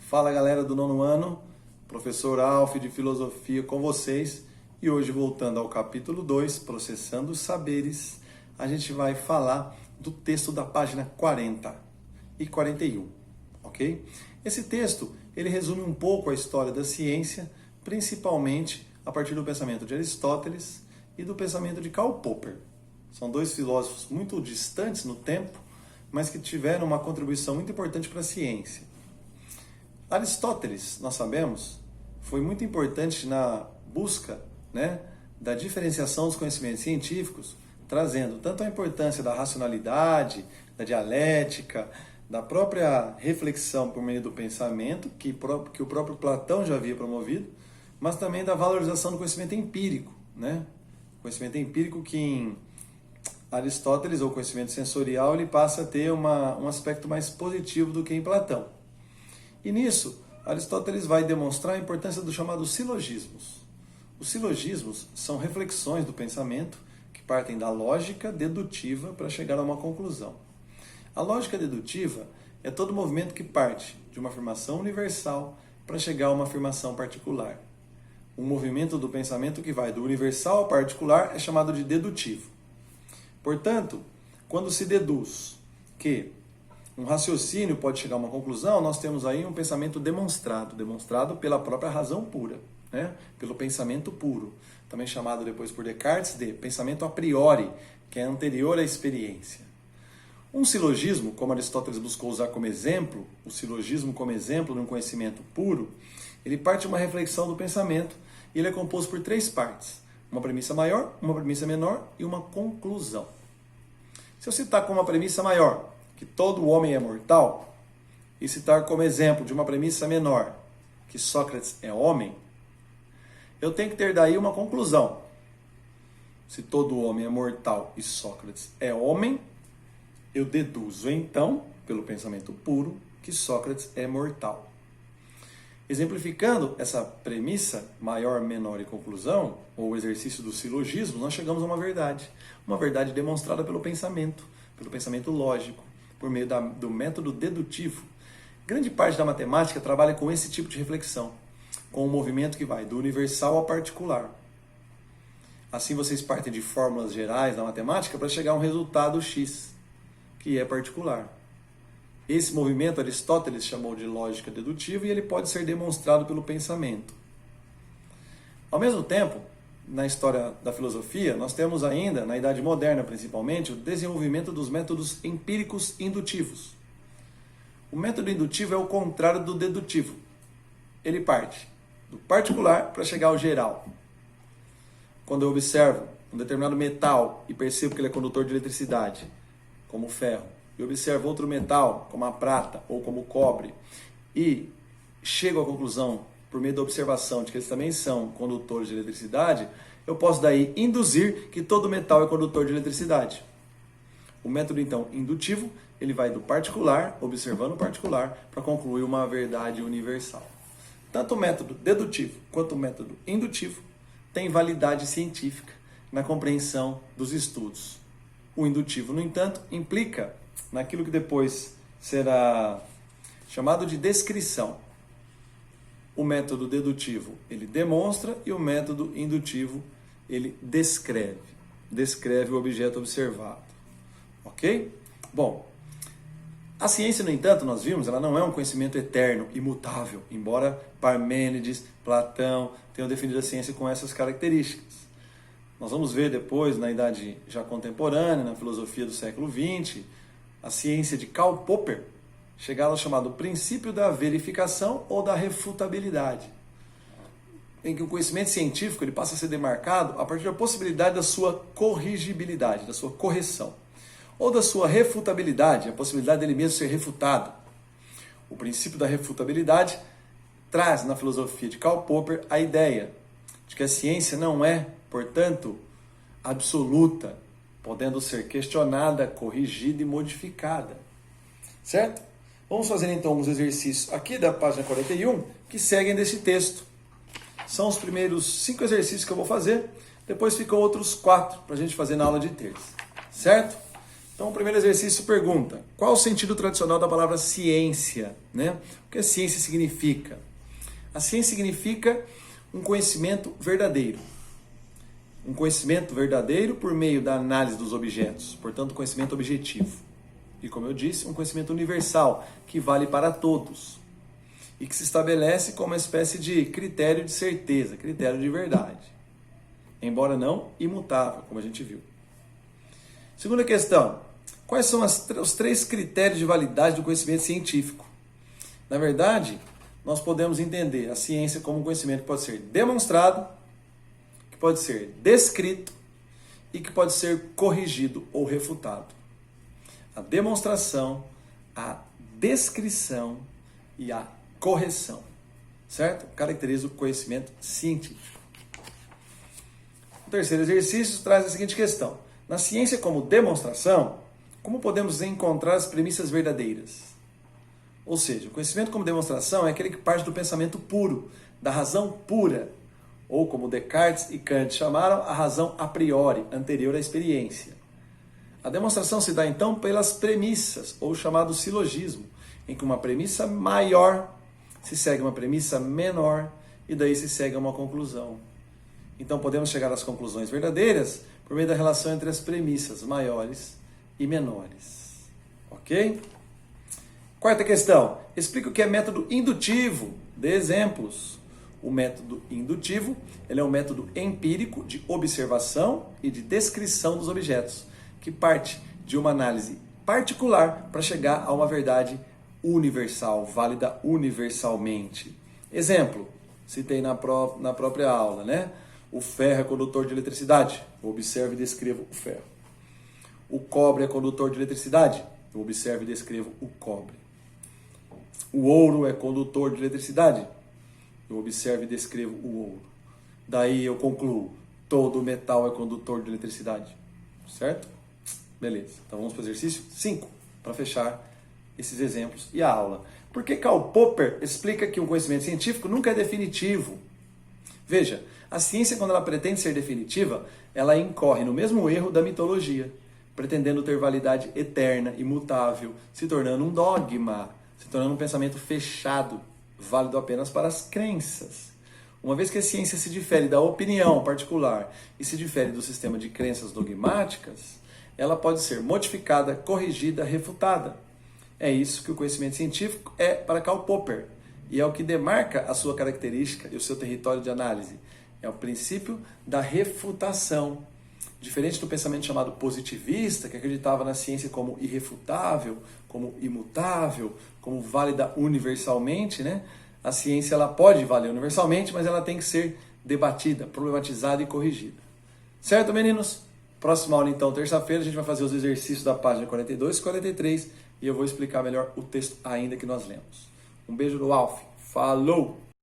Fala galera do nono ano, professor Alf de Filosofia com vocês. E hoje, voltando ao capítulo 2, Processando os Saberes, a gente vai falar do texto da página 40 e 41, ok? Esse texto, ele resume um pouco a história da ciência, principalmente a partir do pensamento de Aristóteles e do pensamento de Karl Popper. São dois filósofos muito distantes no tempo, mas que tiveram uma contribuição muito importante para a ciência. Aristóteles, nós sabemos, foi muito importante na busca, da diferenciação dos conhecimentos científicos, trazendo tanto a importância da racionalidade, da dialética, da própria reflexão por meio do pensamento, que o próprio Platão já havia promovido, mas também da valorização do conhecimento empírico, Conhecimento empírico que em Aristóteles, ou conhecimento sensorial, ele passa a ter um aspecto mais positivo do que em Platão. E nisso, Aristóteles vai demonstrar a importância dos chamados silogismos. Os silogismos são reflexões do pensamento que partem da lógica dedutiva para chegar a uma conclusão. A lógica dedutiva é todo movimento que parte de uma afirmação universal para chegar a uma afirmação particular. Um movimento do pensamento que vai do universal ao particular é chamado de dedutivo. Portanto, quando se deduz que um raciocínio pode chegar a uma conclusão, nós temos aí um pensamento demonstrado pela própria razão pura, pelo pensamento puro, também chamado depois por Descartes de pensamento a priori, que é anterior à experiência. Um silogismo, como Aristóteles buscou usar como exemplo, o silogismo como exemplo de um conhecimento puro, ele parte de uma reflexão do pensamento e ele é composto por três partes: uma premissa maior, uma premissa menor e uma conclusão. Se eu citar como uma premissa maior que todo homem é mortal, e citar como exemplo de uma premissa menor que Sócrates é homem, eu tenho que ter daí uma conclusão. Se todo homem é mortal e Sócrates é homem, eu deduzo então, pelo pensamento puro, que Sócrates é mortal. Exemplificando essa premissa, maior, menor e conclusão, ou exercício do silogismo, nós chegamos a uma verdade demonstrada pelo pensamento lógico, por meio do método dedutivo. Grande parte da matemática trabalha com esse tipo de reflexão, com um movimento que vai do universal ao particular. Assim vocês partem de fórmulas gerais da matemática para chegar a um resultado X, que é particular. Esse movimento Aristóteles chamou de lógica dedutiva e ele pode ser demonstrado pelo pensamento. Ao mesmo tempo, na história da filosofia, nós temos ainda, na Idade Moderna principalmente, o desenvolvimento dos métodos empíricos indutivos. O método indutivo é o contrário do dedutivo. Ele parte do particular para chegar ao geral. Quando eu observo um determinado metal e percebo que ele é condutor de eletricidade, como o ferro, e observo outro metal, como a prata ou como o cobre, e chego à conclusão, por meio da observação, de que eles também são condutores de eletricidade, eu posso daí induzir que todo metal é condutor de eletricidade. O método, então, indutivo, ele vai do particular, observando o particular, para concluir uma verdade universal. Tanto o método dedutivo quanto o método indutivo têm validade científica na compreensão dos estudos. O indutivo, no entanto, implica naquilo que depois será chamado de descrição. O método dedutivo, ele demonstra, e o método indutivo, ele descreve o objeto observado. Ok? Bom, a ciência, no entanto, nós vimos, ela não é um conhecimento eterno, imutável, embora Parmênides, Platão tenham definido a ciência com essas características. Nós vamos ver depois, na idade já contemporânea, na filosofia do século XX, a ciência de Karl Popper chegar ao chamado princípio da verificação ou da refutabilidade, em que o conhecimento científico ele passa a ser demarcado a partir da possibilidade da sua corrigibilidade, da sua correção, ou da sua refutabilidade, a possibilidade dele mesmo ser refutado. O princípio da refutabilidade traz na filosofia de Karl Popper a ideia de que a ciência não é, portanto, absoluta, podendo ser questionada, corrigida e modificada. Certo? Vamos fazer então uns exercícios aqui da página 41 que seguem desse texto. São os primeiros 5 exercícios que eu vou fazer, depois ficam outros 4 para a gente fazer na aula de terça. Certo? Então, o primeiro exercício pergunta: qual o sentido tradicional da palavra ciência? Né? O que a ciência significa? A ciência significa um conhecimento verdadeiro. Um conhecimento verdadeiro por meio da análise dos objetos, portanto, conhecimento objetivo. E, como eu disse, um conhecimento universal, que vale para todos. E que se estabelece como uma espécie de critério de certeza, critério de verdade. Embora não imutável, como a gente viu. Segunda questão: quais são os 3 critérios de validade do conhecimento científico? Na verdade, nós podemos entender a ciência como um conhecimento que pode ser demonstrado, que pode ser descrito e que pode ser corrigido ou refutado. A demonstração, a descrição e a correção, certo? Caracteriza o conhecimento científico. O terceiro exercício traz a seguinte questão: na ciência como demonstração, como podemos encontrar as premissas verdadeiras? Ou seja, o conhecimento como demonstração é aquele que parte do pensamento puro, da razão pura, ou como Descartes e Kant chamaram, a razão a priori, anterior à experiência. A demonstração se dá então pelas premissas, ou chamado silogismo, em que uma premissa maior se segue uma premissa menor e daí se segue uma conclusão. Então podemos chegar às conclusões verdadeiras por meio da relação entre as premissas maiores e menores. Ok? Quarta questão: explica o que é método indutivo. Dê exemplos. O método indutivo, ele é um método empírico de observação e de descrição dos objetos, que parte de uma análise particular para chegar a uma verdade universal, válida universalmente. Exemplo, citei na própria aula, né? O ferro é condutor de eletricidade. Eu observo e descrevo o ferro. O cobre é condutor de eletricidade. Eu observo e descrevo o cobre. O ouro é condutor de eletricidade. Eu observo e descrevo o ouro. Daí eu concluo: todo metal é condutor de eletricidade. Certo? Beleza. Então vamos para o exercício 5, para fechar esses exemplos e a aula. Por que Karl Popper explica que um conhecimento científico nunca é definitivo? Veja, a ciência, quando ela pretende ser definitiva, ela incorre no mesmo erro da mitologia, pretendendo ter validade eterna, imutável, se tornando um dogma, se tornando um pensamento fechado, válido apenas para as crenças. Uma vez que a ciência se difere da opinião particular e se difere do sistema de crenças dogmáticas, ela pode ser modificada, corrigida, refutada. É isso que o conhecimento científico é para Karl Popper, e é o que demarca a sua característica e o seu território de análise. É o princípio da refutação. Diferente do pensamento chamado positivista, que acreditava na ciência como irrefutável, como imutável, como válida universalmente, né? A ciência ela pode valer universalmente, mas ela tem que ser debatida, problematizada e corrigida. Certo, meninos? Próxima aula, então, terça-feira, a gente vai fazer os exercícios da página 42 e 43 e eu vou explicar melhor o texto ainda que nós lemos. Um beijo do Alf. Falou!